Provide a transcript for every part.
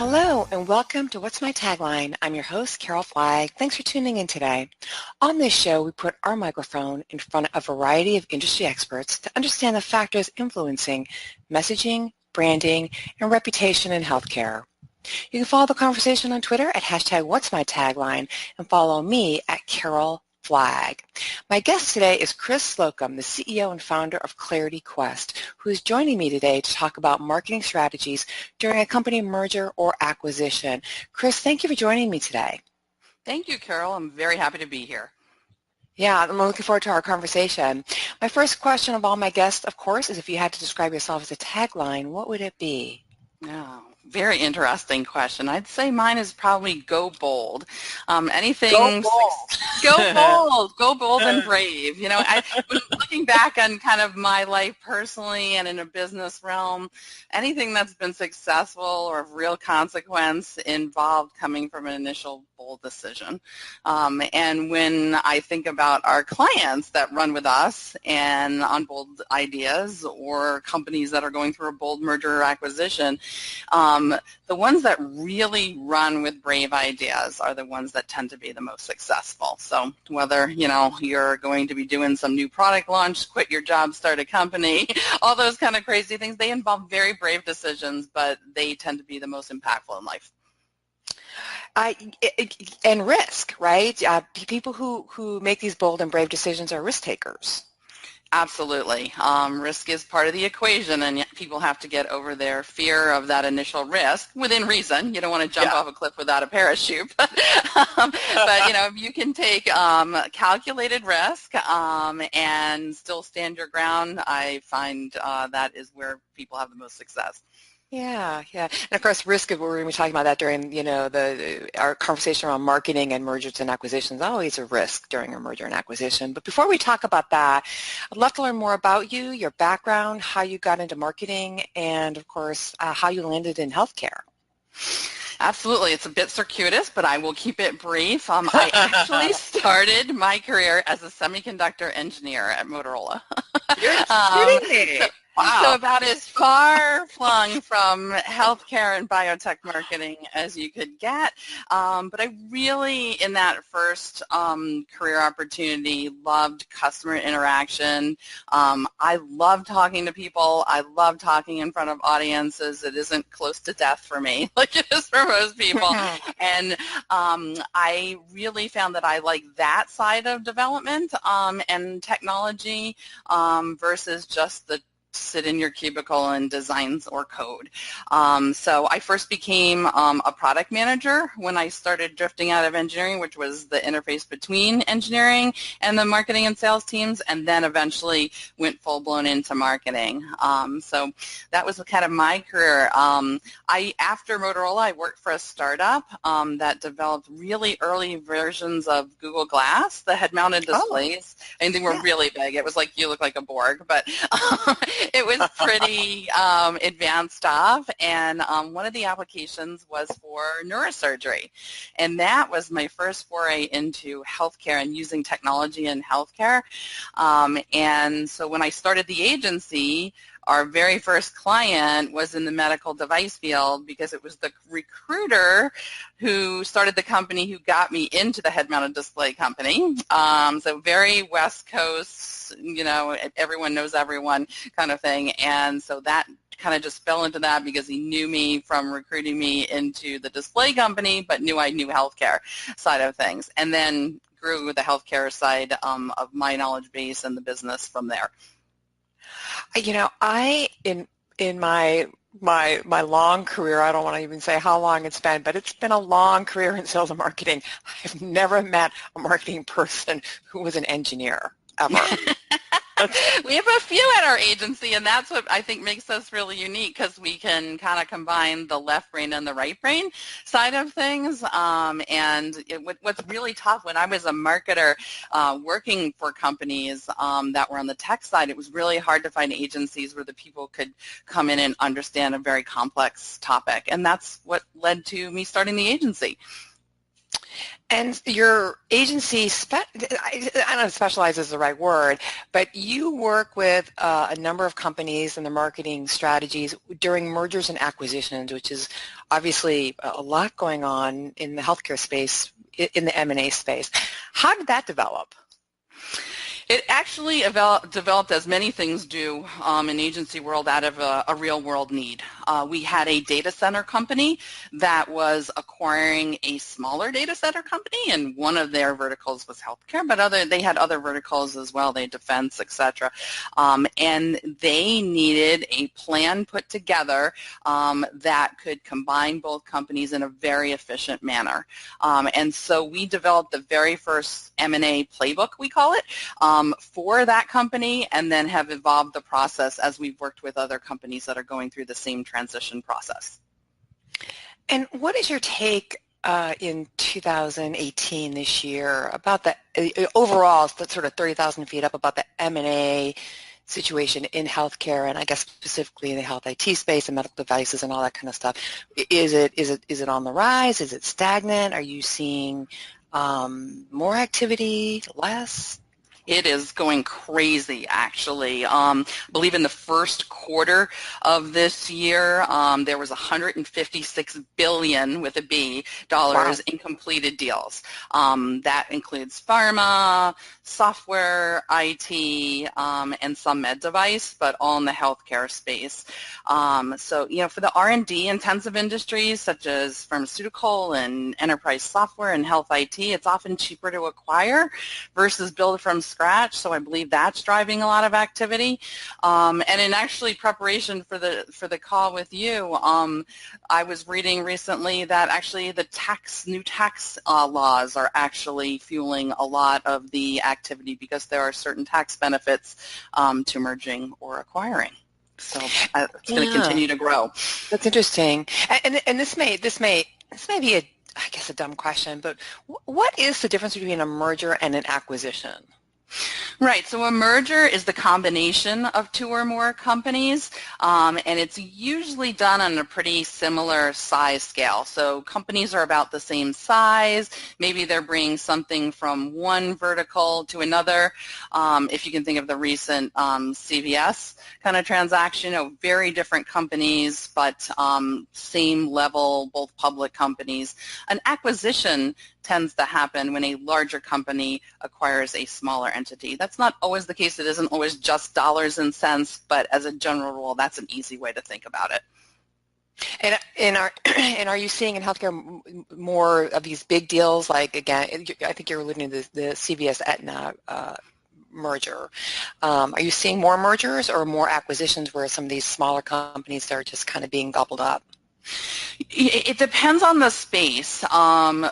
Hello and welcome to What's My Tagline? I'm your host, Carol Flagg. Thanks for tuning in today. On this show, we put our microphone in front of a variety of industry experts to understand the factors influencing messaging, branding, and reputation in healthcare. You can follow the conversation on Twitter at hashtag What's My Tagline and follow me at Carol Flagg. My guest today is Chris Slocumb, the CEO and founder of Clarity Quest, who is joining me today to talk about marketing strategies during a company merger or acquisition. Chris, thank you for joining me today. Thank you, Carol. I'm very happy to be here. Yeah, I'm looking forward to our conversation. My first question of all my guests, of course, is if you had to describe yourself as a tagline, what would it be? Oh, very interesting question. I'd say mine is probably go bold. Anything Go bold. Go bold and brave. You know, looking back on kind of my life personally and in a business realm, anything that's been successful or of real consequence involved coming from an initial bold decision. And when I think about our clients that run with us and on bold ideas or companies that are going through a bold merger or acquisition, the ones that really run with brave ideas are the ones that tend to be the most successful. So whether, you know, you're going to be doing some new product launch, quit your job, start a company, all those kind of crazy things, they involve very brave decisions, but they tend to be the most impactful in life. And risk, right? People who make these bold and brave decisions are risk takers. Absolutely. Risk is part of the equation, and yet people have to get over their fear of that initial risk within reason. You don't want to jump off a cliff without a parachute, but you know, if you can take calculated risk and still stand your ground, I find that is where people have the most success. Yeah. And of course, risk, we're going to be talking about that during, you know, our conversation around marketing and mergers and acquisitions. Always a risk during a merger and acquisition. But before we talk about that, I'd love to learn more about you, your background, how you got into marketing, and of course, how you landed in healthcare. Absolutely. It's a bit circuitous, but I will keep it brief. I actually started my career as a semiconductor engineer at Motorola. You're kidding me. Wow. So about as far flung from healthcare and biotech marketing as you could get. But I really, in that first career opportunity, loved customer interaction. I love talking to people. I love talking in front of audiences. It isn't close to death for me like it is for most people. And I really found that I like that side of development and technology versus just the sit in your cubicle and designs or code. So I first became a product manager when I started drifting out of engineering, which was the interface between engineering and the marketing and sales teams, and then eventually went full-blown into marketing. So that was kind of my career. After Motorola, I worked for a startup that developed really early versions of Google Glass, the head-mounted displays. And they were really big. It was like you look like a Borg, but it was pretty advanced stuff, and one of the applications was for neurosurgery, and that was my first foray into healthcare and using technology in healthcare. And so when I started the agency, our very first client was in the medical device field because it was the recruiter who started the company who got me into the head-mounted display company. So very West Coast, you know, everyone knows everyone kind of thing. And so that kind of just fell into that because he knew me from recruiting me into the display company, but knew I knew healthcare side of things. And then grew the healthcare side of my knowledge base and the business from there. You know, in my long career, I don't want to even say how long it's been, but it's been a long career in sales and marketing. I've never met a marketing person who was an engineer, ever. We have a few at our agency, and that's what I think makes us really unique because we can kind of combine the left brain and the right brain side of things. What's really tough, when I was a marketer working for companies that were on the tech side, it was really hard to find agencies where the people could come in and understand a very complex topic, and that's what led to me starting the agency. And your agency, I don't know if specialize is the right word, but you work with a number of companies and their marketing strategies during mergers and acquisitions, which is obviously a lot going on in the healthcare space, in the M&A space. How did that develop? It actually developed, as many things do in agency world, out of a real-world need. We had a data center company that was acquiring a smaller data center company, and one of their verticals was healthcare, but they had other verticals as well. They had defense, etc. And they needed a plan put together that could combine both companies in a very efficient manner. And so we developed the very first M&A playbook, we call it, for that company, and then have evolved the process as we've worked with other companies that are going through the same transition process. And what is your take in 2018, this year, about the overall, sort of 30,000 feet up, about the M&A situation in healthcare, and I guess specifically in the health IT space and medical devices and all that kind of stuff? Is it on the rise? Is it stagnant? Are you seeing more activity, less? It is going crazy, actually. I believe in the first quarter of this year, there was $156 billion, with a B, dollars in completed deals. That includes pharma, software, IT, and some med device, but all in the healthcare space. So, for the R&D intensive industries, such as pharmaceutical and enterprise software and health IT, it's often cheaper to acquire versus build from scratch, so I believe that's driving a lot of activity. And in actually preparation for the call with you, I was reading recently that actually the new tax laws are actually fueling a lot of the activity, because there are certain tax benefits to merging or acquiring. So it's going to continue to grow. That's interesting. And this may be I guess a dumb question, but what is the difference between a merger and an acquisition? Right, so a merger is the combination of two or more companies, and it's usually done on a pretty similar size scale. So companies are about the same size. Maybe they're bringing something from one vertical to another. If you can think of the recent CVS kind of transaction, very different companies, but same level, both public companies. An acquisition tends to happen when a larger company acquires a smaller entity. That's not always the case. It isn't always just dollars and cents, but as a general rule, that's an easy way to think about it. And are you seeing in healthcare more of these big deals? Like, again, I think you're alluding to the CVS Aetna merger. Are you seeing more mergers or more acquisitions where some of these smaller companies are just kind of being gobbled up? It depends on the space.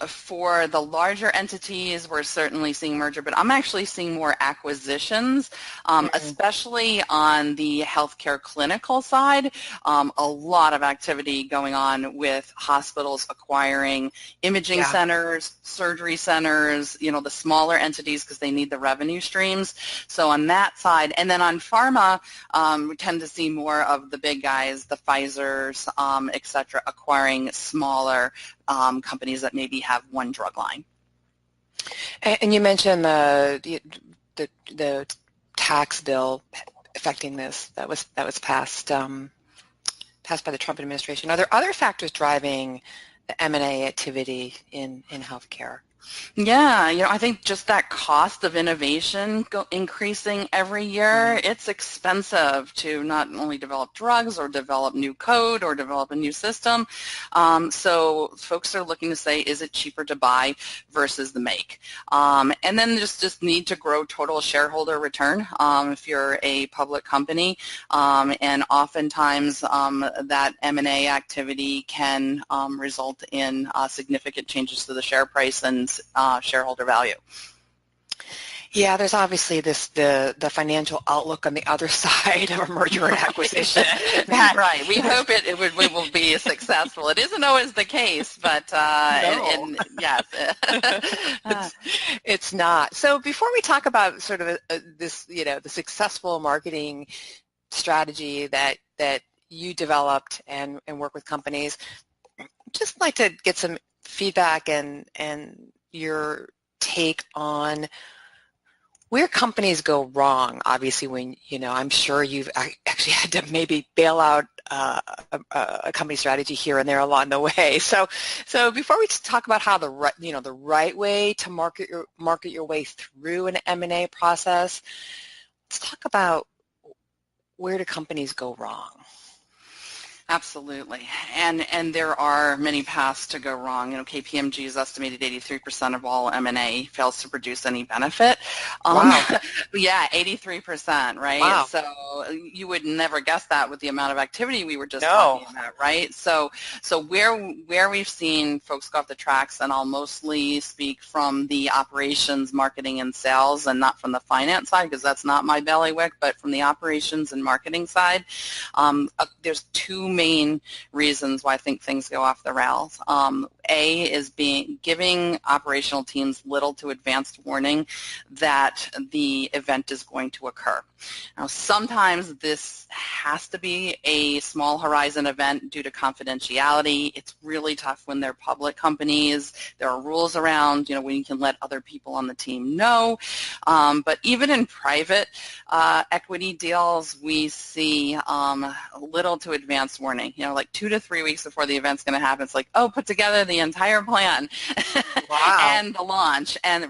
For the larger entities, we're certainly seeing merger, but I'm actually seeing more acquisitions, especially on the healthcare clinical side. A lot of activity going on with hospitals acquiring imaging centers, surgery centers, the smaller entities, because they need the revenue streams. So on that side, and then on pharma, we tend to see more of the big guys, the Pfizers, et cetera, acquiring smaller companies that maybe have one drug line. And you mentioned the tax bill affecting this that was passed by the Trump administration. Are there other factors driving the M&A activity in healthcare? Yeah, I think just that cost of innovation increasing every year, it's expensive to not only develop drugs or develop new code or develop a new system. So folks are looking to say, is it cheaper to buy versus the make? And then just need to grow total shareholder return if you're a public company. And oftentimes that M&A activity can result in significant changes to the share price and shareholder value. Yeah, there's obviously the financial outlook on the other side of a merger and acquisition. Right. We hope it will be successful. It isn't always the case, but no. Yes. It's not. So before we talk about sort of this, the successful marketing strategy that you developed and work with companies, just like to get some feedback and your take on where companies go wrong. Obviously, when, I'm sure you've actually had to maybe bail out a company strategy here and there along the way. So before we talk about how the right way to market your way through an M&A process, let's talk about where do companies go wrong. Absolutely. And there are many paths to go wrong. KPMG has estimated 83% of all M&A fails to produce any benefit. Wow. Yeah, 83%, right? Wow. So you would never guess that with the amount of activity we were just No. talking about, right? So where we've seen folks go off the tracks, and I'll mostly speak from the operations, marketing, and sales, and not from the finance side, because that's not my bailiwick, but from the operations and marketing side, there's two main reasons why I think things go off the rails. A is giving operational teams little to advanced warning that the event is going to occur. Now, sometimes this has to be a small horizon event due to confidentiality. It's really tough when they're public companies. There are rules around, when you can let other people on the team know. But even in private equity deals, we see little to advanced warning. Like 2 to 3 weeks before the event's going to happen, it's like, oh, put together the entire plan. Wow. And the launch, and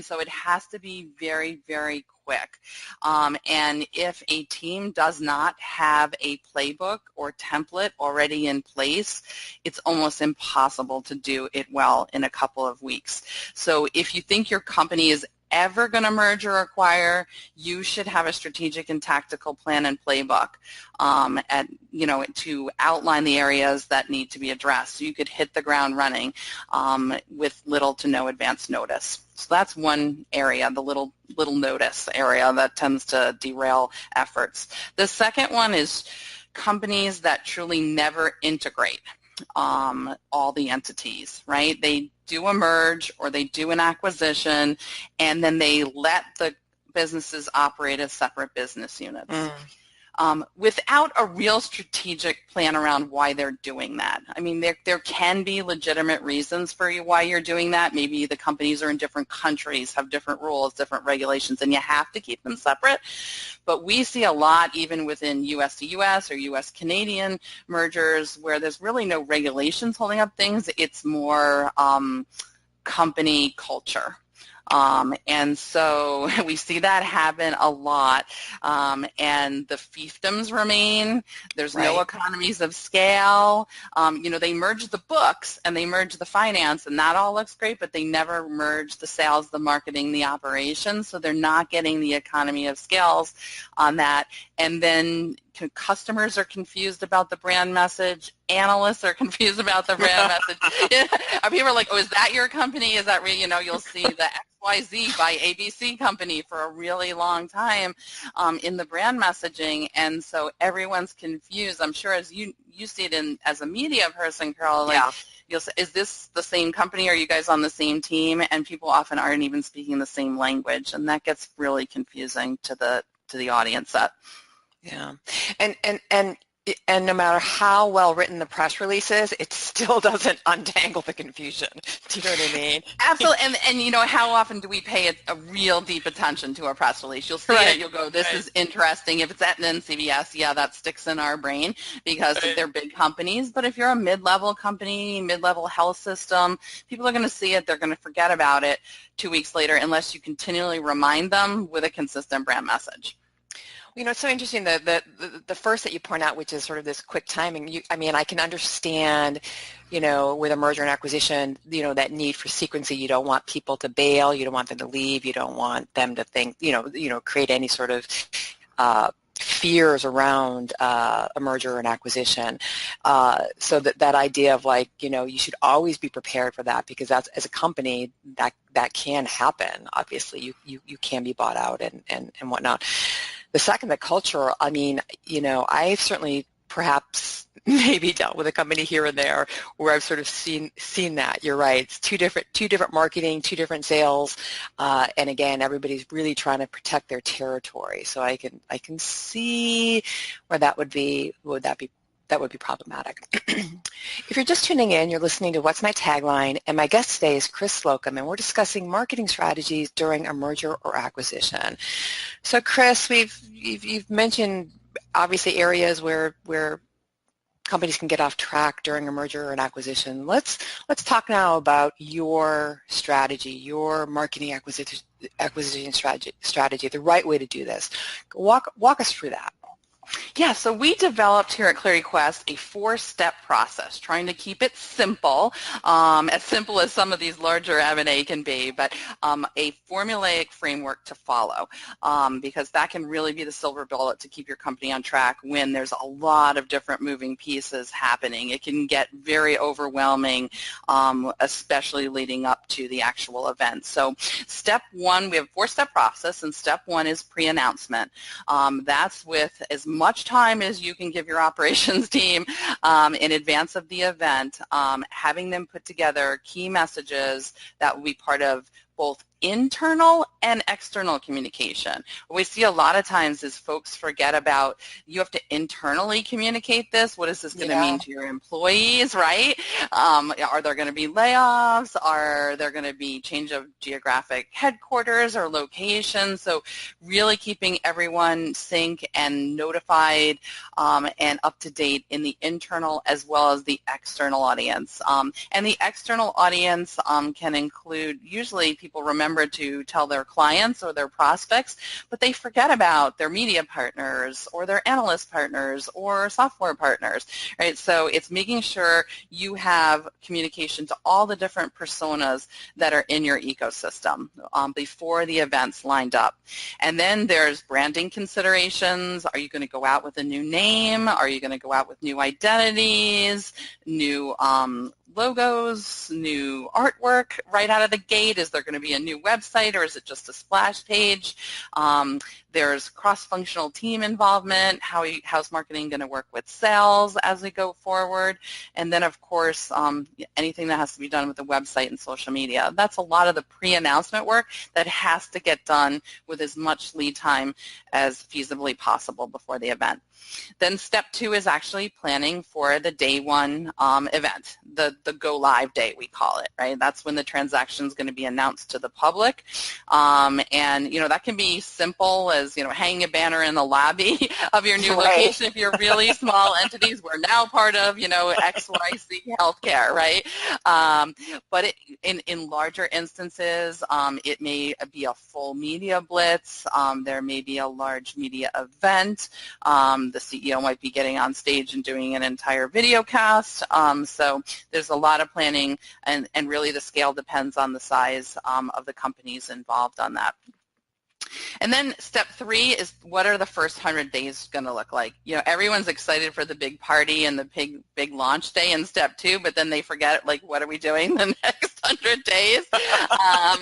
so it has to be very, very quick. And if a team does not have a playbook or template already in place, it's almost impossible to do it well in a couple of weeks. So if you think your company is ever going to merge or acquire, you should have a strategic and tactical plan and playbook to outline the areas that need to be addressed. So you could hit the ground running with little to no advance notice. So that's one area, the little notice area that tends to derail efforts. The second one is companies that truly never integrate all the entities, right? They do a merge or they do an acquisition, and then they let the businesses operate as separate business units. Without a real strategic plan around why they're doing that. I mean, there can be legitimate reasons for why you're doing that. Maybe the companies are in different countries, have different rules, different regulations, and you have to keep them separate. But we see a lot even within U.S. to U.S. or U.S.-Canadian mergers where there's really no regulations holding up things. It's more company culture. And so we see that happen a lot, and the fiefdoms remain. There's no economies of scale. They merge the books and they merge the finance, and that all looks great, but they never merge the sales, the marketing, the operations, so they're not getting the economy of scales on that. And then customers are confused about the brand message. Analysts are confused about the brand message. People are like, oh, is that your company? Is that you'll see the XYZ by ABC company for a really long time in the brand messaging. And so everyone's confused. I'm sure as you see it as a media person, Carol, you'll say, is this the same company? Are you guys on the same team? And people often aren't even speaking the same language. And that gets really confusing to the audience set. Yeah, and no matter how well written the press release is, it still doesn't untangle the confusion. Do you know what I mean? Absolutely, and how often do we pay a real deep attention to a press release? You'll see it, you'll go, this is interesting. If it's at an NCBS, yeah, that sticks in our brain because they're big companies. But if you're a mid-level company, mid-level health system, people are going to see it. They're going to forget about it 2 weeks later unless you continually remind them with a consistent brand message. It's so interesting that the first that you point out, which is sort of this quick timing. I can understand, with a merger and acquisition, that need for sequencing. You don't want people to bail. You don't want them to leave. You don't want them to think, create any sort of fears around a merger and acquisition. So that idea of you should always be prepared for that, because that's, as a company, that can happen. Obviously, you can be bought out and whatnot. The second, the culture, I've certainly perhaps maybe dealt with a company here and there where I've sort of seen that. You're right. It's two different marketing, two different sales, and again, everybody's really trying to protect their territory. So I can see where that would be that would be problematic. If you're just tuning in, you're listening to What's My Tagline, and my guest today is Chris Slocumb, and we're discussing marketing strategies during a merger or acquisition. So Chris, you've mentioned obviously areas where companies can get off track during a merger or an acquisition. Let's talk now about your strategy, your marketing acquisition strategy, the right way to do this. Walk us through that. Yeah, so we developed here at ClearRequest a 4-step process, trying to keep it simple as some of these larger M&A can be, but a formulaic framework to follow, because that can really be the silver bullet to keep your company on track when there's a lot of different moving pieces happening. It can get very overwhelming, especially leading up to the actual event. So step 1, we have a 4-step process, and step 1 is pre-announcement. That's with as much time as you can give your operations team in advance of the event, having them put together key messages that will be part of both internal and external communication. What we see a lot of times is folks forget about, you have to internally communicate this. What is this going to mean to your employees, right? Are there going to be layoffs? Are there going to be change of geographic headquarters or location? So really keeping everyone synced and notified and up to date in the internal as well as the external audience. And the external audience can include, usually people remember to tell their clients or their prospects, but they forget about their media partners or their analyst partners or software partners, right? So it's making sure you have communication to all the different personas that are in your ecosystem before the event's lined up. And then there's branding considerations. Are you going to go out with a new name? Are you going to go out with new identities, new logos, new artwork right out of the gate? Is there going to be a new website, or is it just a splash page? There's cross-functional team involvement. How's marketing going to work with sales as we go forward? And then, of course, anything that has to be done with the website and social media. That's a lot of the pre-announcement work that has to get done with as much lead time as feasibly possible before the event. Then step 2 is actually planning for the day 1 event, the go live day, we call it, right? That's when the transaction is going to be announced to the public. And, that can be simple as, hanging a banner in the lobby of your new location. If you're really small entities, we're now part of, XYZ Healthcare, right? But in larger instances, it may be a full media blitz. There may be a large media event. The CEO might be getting on stage and doing an entire video cast. So there's a lot of planning, and really the scale depends on the size of the companies involved on that. And then step 3 is, what are the first 100 days going to look like? Everyone's excited for the big party and the big launch day in step 2, but then they forget, what are we doing the next 100 days?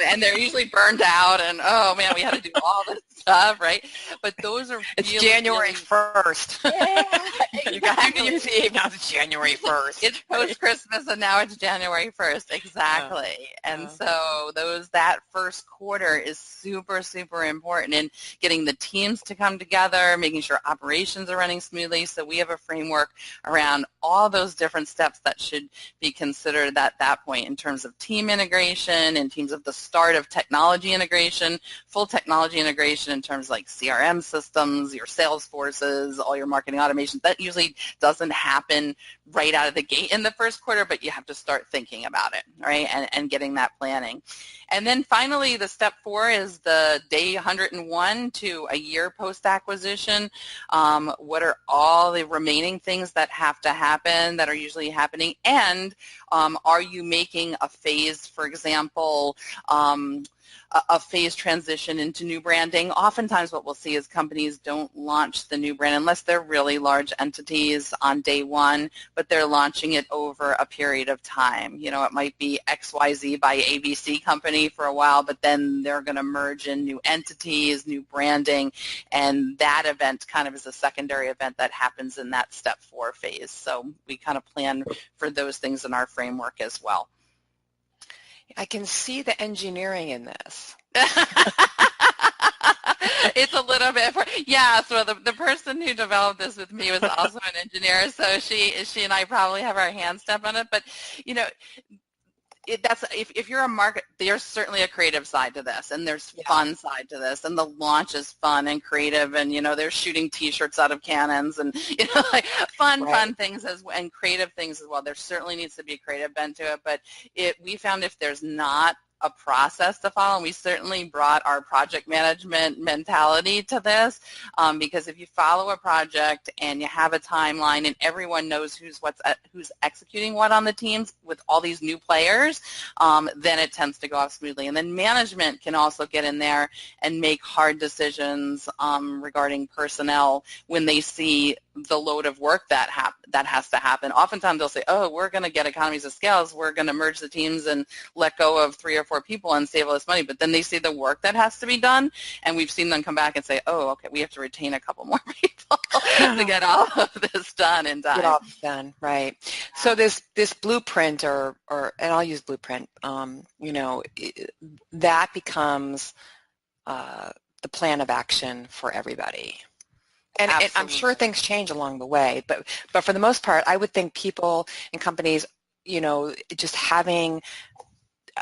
And they're usually burned out, and, oh, man, we had to do all this stuff, right? But those are It's January 1st. Yeah, exactly. You got New Year's Eve, now it's January 1st. It's post-Christmas, and now it's January 1st. Exactly. Yeah. And so that first quarter is super, super important in getting the teams to come together, making sure operations are running smoothly. So we have a framework around all those different steps that should be considered at that point in terms of team integration, in terms of the start of technology integration, full technology integration in terms like CRM systems, your sales forces, all your marketing automation. That usually doesn't happen right out of the gate in the first quarter, but you have to start thinking about it, right, and getting that planning. And then finally, the step 4 is the day 101 to a year post-acquisition. What are all the remaining things that have to happen, that are usually happening, and are you making a phase, for example, a phase transition into new branding? Oftentimes what we'll see is companies don't launch the new brand unless they're really large entities on day 1, but they're launching it over a period of time. It might be XYZ by ABC company for a while, but then they're going to merge in new entities, new branding, and that event kind of is a secondary event that happens in that step 4 phase. So we kind of plan for those things in our framework as well. I can see the engineering in this. It's a little bit, yeah, so the person who developed this with me was also an engineer, so she and I probably have our hands step on it, but, you know, that's if you're a market, there's certainly a creative side to this, and there's fun side to this, and the launch is fun and creative, and they're shooting T-shirts out of cannons, and like fun things and creative things as well. There certainly needs to be a creative bent to it, but we found if there's not a process to follow, and we certainly brought our project management mentality to this, because if you follow a project and you have a timeline and everyone knows who's executing what on the teams with all these new players, then it tends to go off smoothly. And then management can also get in there and make hard decisions regarding personnel when they see the load of work that has to happen. Oftentimes they'll say, oh, we're going to get economies of scale, we're going to merge the teams and let go of 3 or 4 people and save all this money. But then they see the work that has to be done, and we've seen them come back and say, oh, okay, we have to retain a couple more people to get all of this done in time. Get all this done, right. So this blueprint, or and I'll use blueprint, that becomes the plan of action for everybody. And I'm sure things change along the way, but for the most part, I would think people and companies, just having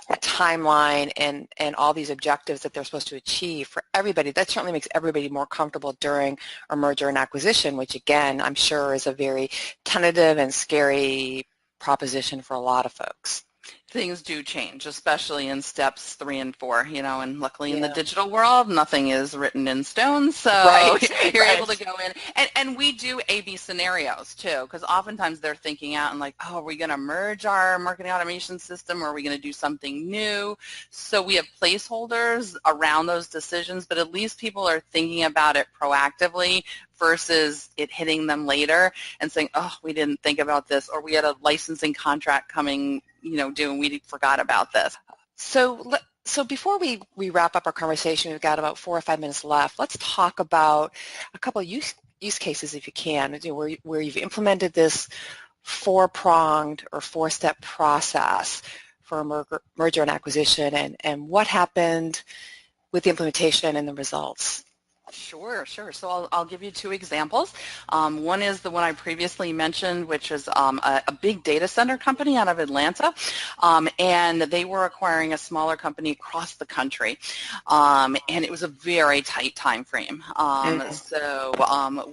a timeline and all these objectives that they're supposed to achieve for everybody, that certainly makes everybody more comfortable during a merger and acquisition, which again, I'm sure is a very tentative and scary proposition for a lot of folks. Things do change, especially in steps 3 and 4, and luckily in the digital world, nothing is written in stone, so you're able to go in. And we do A/B scenarios, too, because oftentimes they're thinking out and like, oh, are we going to merge our marketing automation system, or are we going to do something new? So we have placeholders around those decisions, but at least people are thinking about it proactively versus it hitting them later and saying, oh, we didn't think about this, or we had a licensing contract coming due and we forgot about this. So before we wrap up our conversation, we've got about 4 or 5 minutes left. Let's talk about a couple of use cases, if you can, where you've implemented this 4-pronged or 4-step process for a merger and acquisition, and what happened with the implementation and the results. Sure. So I'll give you 2 examples. One is the one I previously mentioned, which is a big data center company out of Atlanta, and they were acquiring a smaller company across the country, and it was a very tight time frame. So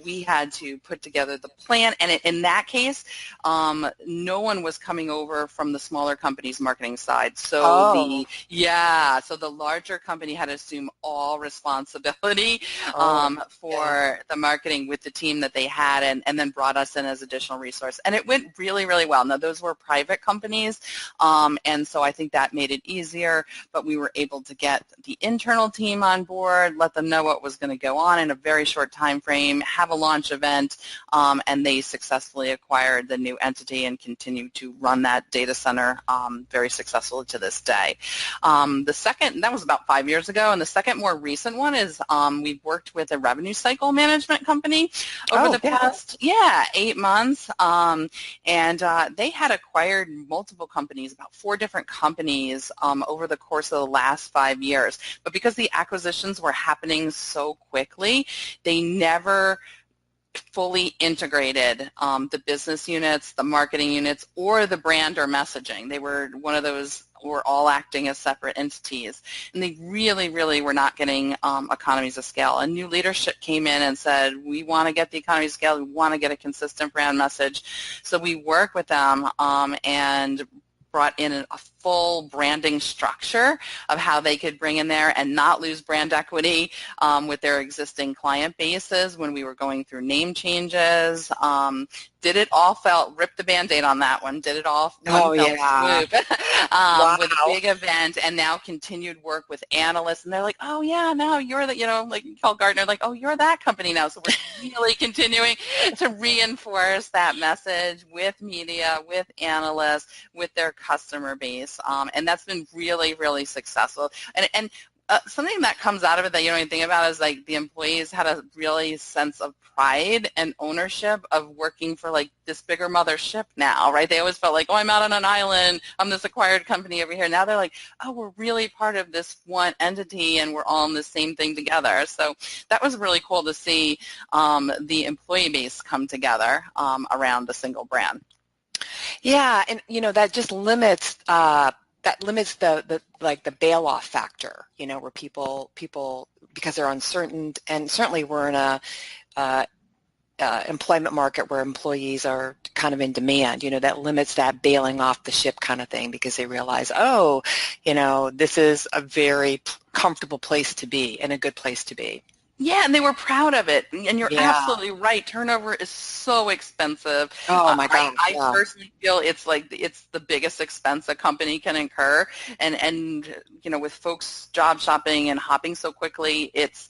we had to put together the plan, and in that case, no one was coming over from the smaller company's marketing side. So the larger company had to assume all responsibility for the marketing with the team that they had, and then brought us in as additional resource. And it went really, really well. Now, those were private companies, and so I think that made it easier, but we were able to get the internal team on board, let them know what was going to go on in a very short time frame, have a launch event, and they successfully acquired the new entity and continue to run that data center very successfully to this day. The second, that was about 5 years ago, and the second more recent one is we've worked with a revenue cycle management company over the past 8 months, and they had acquired multiple companies, about 4 different companies over the course of the last 5 years. But because the acquisitions were happening so quickly, they never fully integrated the business units, the marketing units, or the brand or messaging. They were one of those, were all acting as separate entities, and they really, really were not getting economies of scale. And new leadership came in and said, we want to get the economies of scale, we want to get a consistent brand message. So we worked with them and brought in a full branding structure of how they could bring in there and not lose brand equity with their existing client bases when we were going through name changes. Did it all ripped the Band-Aid on that one, did it all swoop with a big event, and now continued work with analysts, and they're like, oh yeah, now you're the, like you call Gartner, like, oh, you're that company now. So we're really continuing to reinforce that message with media, with analysts, with their customer base, and that's been really, really successful. And something that comes out of it that you don't even think about is like the employees had a really sense of pride and ownership of working for like this bigger mothership now, right? They always felt like, oh, I'm out on an island, I'm this acquired company over here. Now they're like, oh, we're really part of this one entity and we're all in the same thing together. So that was really cool to see the employee base come together around a single brand. Yeah, and that just limits the like the bail-off factor, where people because they're uncertain, and certainly we're in a employment market where employees are kind of in demand, that limits that bailing off the ship kind of thing, because they realize, oh, this is a very comfortable place to be and a good place to be. Yeah, and they were proud of it. And you're Yeah. absolutely right. Turnover is so expensive. Oh my gosh. I personally feel it's the biggest expense a company can incur. And with folks job shopping and hopping so quickly, it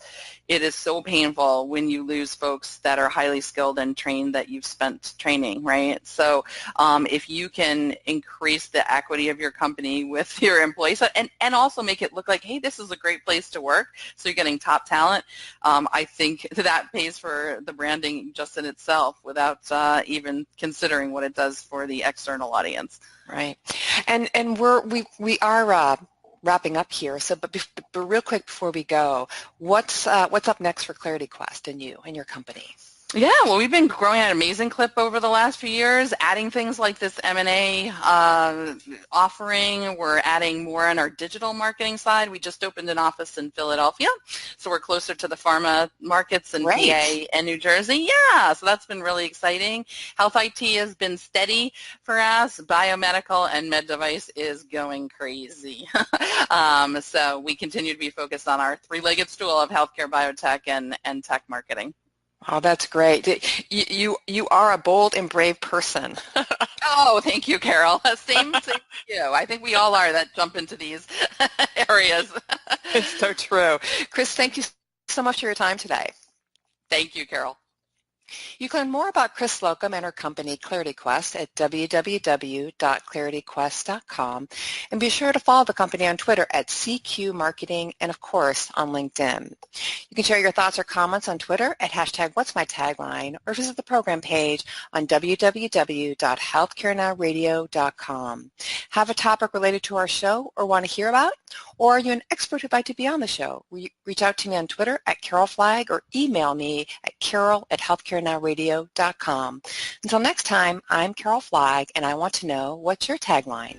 is so painful when you lose folks that are highly skilled and trained that you've spent training, right? So if you can increase the equity of your company with your employees and also make it look like, hey, this is a great place to work, so you're getting top talent, I think that pays for the branding just in itself without even considering what it does for the external audience. Right. And we are wrapping up here. So, but real quick before we go, what's up next for Clarity Quest and you and your company? Yeah, well, we've been growing at an amazing clip over the last few years, adding things like this M&A offering. We're adding more on our digital marketing side. We just opened an office in Philadelphia, so we're closer to the pharma markets in PA and New Jersey. Yeah, so that's been really exciting. Health IT has been steady for us. Biomedical and med device is going crazy. So we continue to be focused on our three-legged stool of healthcare, biotech, and tech marketing. Oh, that's great. You are a bold and brave person. Oh, thank you, Carol. Same to you. I think we all are that jump into these areas. It's so true. Chris, thank you so much for your time today. Thank you, Carol. You can learn more about Chris Slocumb and her company Clarity Quest at www.clarityquest.com, and be sure to follow the company on Twitter at CQ Marketing and, of course, on LinkedIn. You can share your thoughts or comments on Twitter at #What'sMyTagline, or visit the program page on www.healthcarenowradio.com. Have a topic related to our show or want to hear about? Or are you an expert who'd like to be on the show? Reach out to me on Twitter at Carol Flagg or email me at carol@healthcarenowradio.com. Until next time, I'm Carol Flagg, and I want to know, what's your tagline?